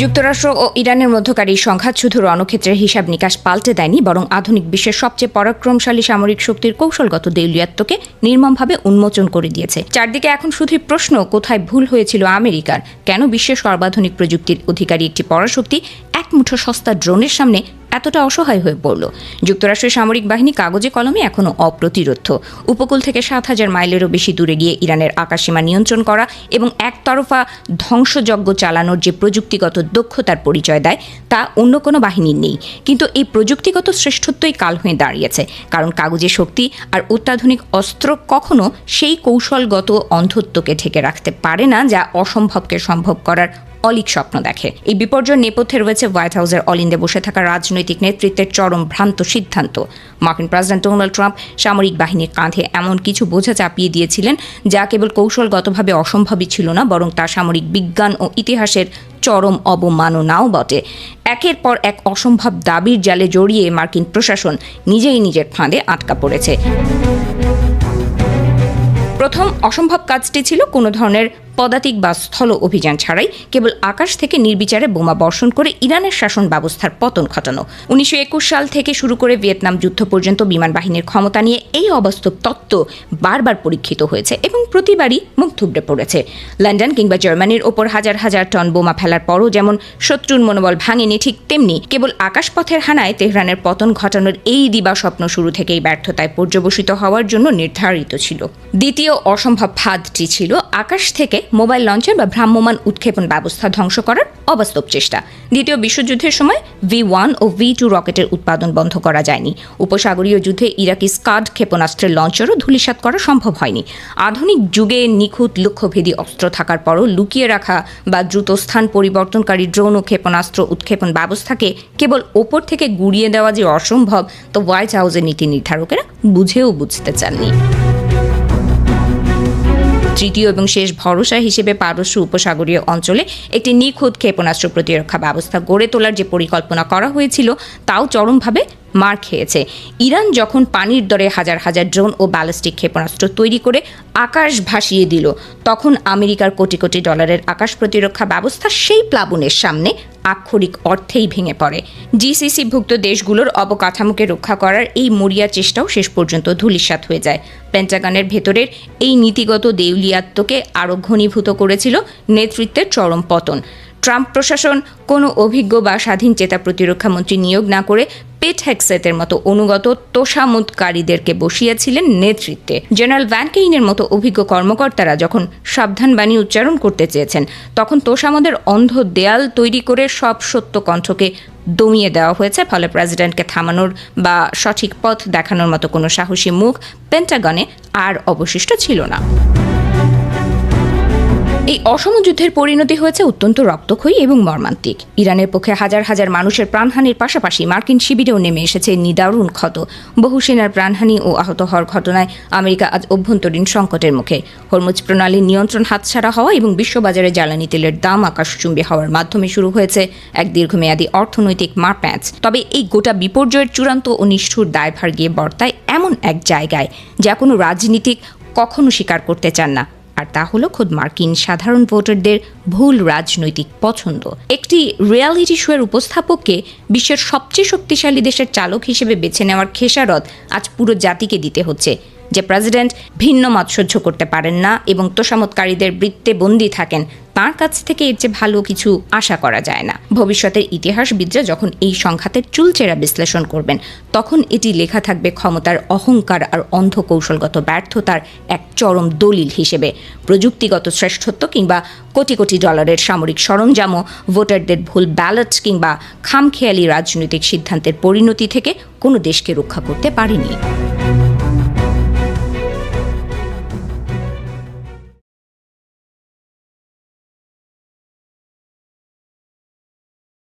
যুক্তরাষ্ট্র ও ইরানের মধ্যকার এই সংঘাত শুধু রণক্ষেত্রের হিসাব নিকাশ পাল্টে দেয়নি, বরং আধুনিক বিশ্বের সবচেয়ে পরাক্রমশালী সামরিক শক্তির কৌশলগত দেউলিয়াত্বকে নির্মমভাবে উন্মোচন করে দিয়েছে। চারদিকে এখন শুধুই প্রশ্ন, কোথায় ভুল হয়েছিল আমেরিকার? কেন বিশ্বের সর্বাধুনিক প্রযুক্তির অধিকারী একটি পরাশক্তি এক মুঠো সস্তা ড্রোনের সামনে এতটা অসহায় হয়ে পড়ল? যুক্তরাষ্ট্রের সামরিক বাহিনী কাগজে কলমে এখনও অপ্রতিরোধ্য। উপকূল থেকে ৭,০০০ মাইলেরও বেশি দূরে গিয়ে ইরানের আকাশসীমা নিয়ন্ত্রণ করা এবং একতরফা ধ্বংসযজ্ঞ চালানোর যে প্রযুক্তিগত দক্ষতার পরিচয় দেয়, তা অন্য কোনো বাহিনীর নেই। কিন্তু এই প্রযুক্তিগত শ্রেষ্ঠত্বই কাল হয়ে দাঁড়িয়েছে, কারণ কাগজে শক্তি আর অত্যাধুনিক অস্ত্র কখনো সেই কৌশলগত অন্ধত্বকে ঢেকে রাখতে পারে না যা অসম্ভবকে সম্ভব করার অলীক স্বপ্ন দেখে। এই বিপর্যয়ের নেপথ্যে রয়েছে হোয়াইট হাউসের অলিন্দে বসে থাকা রাজনৈতিক নেতৃত্বের চরম ভ্রান্ত সিদ্ধান্ত। মার্কিন প্রেসিডেন্ট ডোনাল্ড ট্রাম্প সামরিক বাহিনীর কাঁধে এমন কিছু বোঝা চাপিয়ে দিয়েছিলেন যা কেবল কৌশলগতভাবে অসম্ভবই ছিল না, বরং তা সামরিক বিজ্ঞান ও ইতিহাসের চরম অবমাননাও বটে। একের পর এক অসম্ভব দাবির জালে জড়িয়ে মার্কিন প্রশাসন নিজেই নিজের ফাঁদে আটকা পড়েছে। প্রথম অসম্ভব কাজটি ছিল কোনো ধরনের পদাতিক বা স্থল অভিযান ছাড়াই কেবল আকাশ থেকে নির্বিচারে বোমা বর্ষণ করে ইরানের শাসন ব্যবস্থার পতন ঘটানো। ১৯২১ সাল থেকে শুরু করে ভিয়েতনাম যুদ্ধ পর্যন্ত বিমান বাহিনীর ক্ষমতা নিয়ে এই অবাস্তব তত্ত্ব বারবার পরীক্ষিত হয়েছে এবং প্রতিবারই মুখ থুবড়ে পড়েছে। লন্ডন কিংবা জার্মানির ওপর হাজার হাজার টন বোমা ফেলার পরও যেমন শত্রুর মনোবল ভাঙেনি, ঠিক তেমনি কেবল আকাশপথের হানায় তেহরানের পতন ঘটানোর এই দিবাস্বপ্ন শুরু থেকেই ব্যর্থতায় পর্যবসিত হওয়ার জন্য নির্ধারিত ছিল। দ্বিতীয় অসম্ভব ফাঁদটি ছিল আকাশ থেকে মোবাইল লঞ্চার বা ভ্রাম্যমাণ উৎক্ষেপণ ব্যবস্থা ধ্বংস করার অবাস্তব চেষ্টা। দ্বিতীয় বিশ্বযুদ্ধের সময় V1 ও V2 রকেটের উৎপাদন বন্ধ করা যায়নি। উপসাগরীয় যুদ্ধে ইরাকি স্কাড ক্ষেপণাস্ত্রের লঞ্চারও ধূলিসাৎ করা সম্ভব হয়নি। আধুনিক যুগে নিখুঁত লক্ষ্যভেদী অস্ত্র থাকার পরও লুকিয়ে রাখা বা দ্রুত স্থান পরিবর্তনকারী ড্রোন ও ক্ষেপণাস্ত্র উৎক্ষেপণ ব্যবস্থাকে কেবল ওপর থেকে গুড়িয়ে দেওয়া যে অসম্ভব, তো হোয়াইট হাউসের নীতি নির্ধারকেরা বুঝেও বুঝতে চাননি। তৃতীয় এবং শেষ ভরসা হিসেবে পারস্য উপসাগরীয় অঞ্চলে একটি নিখুঁত ক্ষেপণাস্ত্র প্রতিরক্ষা ব্যবস্থা গড়ে তোলার যে পরিকল্পনা করা হয়েছিল, তাও চরমভাবে মার খেয়েছে। ইরান যখন পানির দরে হাজার হাজার ড্রোন ও ব্যালিস্টিক ক্ষেপণাস্ত্র তৈরি করে আকাশ ভাসিয়ে দিল, তখন আমেরিকার কোটি কোটি ডলারের আকাশ প্রতিরক্ষা ব্যবস্থা সেই প্লাবনের সামনে আক্ষরিক অর্থেই ভেঙে পড়ে। জিসিসিভুক্ত দেশগুলোর অবকাঠামোকে রক্ষা করার এই মরিয়া চেষ্টাও শেষ পর্যন্ত ধূলিসাৎ হয়ে যায়। পেন্টাগনের ভেতরের এই নীতিগত দেউলিয়াত্বকে আরও ঘনীভূত করেছিল নেতৃত্বের চরম পতন। ট্রাম্প প্রশাসন কোনো অভিজ্ঞ বা স্বাধীন চেতা প্রতিরক্ষা মন্ত্রী নিয়োগ না করে পেট হেগসেটের মতো অনুগত তোষামোদকারীদেরকে বসিয়েছিলেন নেতৃত্বে। জেনারেল ভ্যান কেইনের মতো অভিজ্ঞ কর্মকর্তারা যখন সাবধান বাণী উচ্চারণ করতে চেয়েছেন, তখন তোষামোদের অন্ধ দেয়াল তৈরি করে সব সত্য কণ্ঠকে দমিয়ে দেওয়া হয়েছে। ফলে প্রেসিডেন্টকে থামানোর বা সঠিক পথ দেখানোর মতো কোনো সাহসী মুখ পেন্টাগনে আর অবশিষ্ট ছিল না। এই অসম যুদ্ধের পরিণতি হয়েছে অত্যন্ত রক্তক্ষয়ী এবং মর্মান্তিক। ইরানের পক্ষে হাজার হাজার মানুষের প্রাণহানির পাশাপাশি মার্কিন শিবিরেও নেমে এসেছে নিদারুণ ক্ষত। বহু সেনার প্রাণহানি ও আহত হওয়ার ঘটনায় আমেরিকা আজ অভ্যন্তরীণ সংকটের মুখে। হরমুজ প্রণালীর নিয়ন্ত্রণ হাতছাড়া হওয়া এবং বিশ্ববাজারে জ্বালানি তেলের দাম আকাশচুম্বী হওয়ার মাধ্যমে শুরু হয়েছে এক দীর্ঘমেয়াদী অর্থনৈতিক মারপ্যাঁচ। তবে এই গোটা বিপর্যয়ের চূড়ান্ত ও নিষ্ঠুর দায়ভার গিয়ে বর্তায় এমন এক জায়গায় যা কোনো রাজনীতিক কখনো স্বীকার করতে চান না, আর তা হলো খোদ মার্কিন সাধারণ ভোটারদের ভুল রাজনৈতিক পছন্দ। একটি রিয়ালিটি শোয়ের উপস্থাপককে বিশ্বের সবচেয়ে শক্তিশালী দেশের চালক হিসেবে বেছে নেওয়ার খেসারত আজ পুরো জাতিকে দিতে হচ্ছে। যে প্রেসিডেন্ট ভিন্ন মত সহ্য করতে পারেন না এবং তোষামোদকারীদের বৃত্তে বন্দী থাকেন, তাঁর কাছ থেকে এর চেয়ে ভালো কিছু আশা করা যায় না। ভবিষ্যতের ইতিহাসবিদরা যখন এই সংঘাতের চুলচেরা বিশ্লেষণ করবেন, তখন এটি লেখা থাকবে ক্ষমতার অহংকার আর অন্ধ কৌশলগত ব্যর্থতার এক চরম দলিল হিসেবে। প্রযুক্তিগত শ্রেষ্ঠত্ব কিংবা কোটি কোটি ডলারের সামরিক সরঞ্জামও ভোটারদের ভুল ব্যালট কিংবা খামখেয়ালি রাজনৈতিক সিদ্ধান্তের পরিণতি থেকে কোনো দেশকে রক্ষা করতে পারেনি।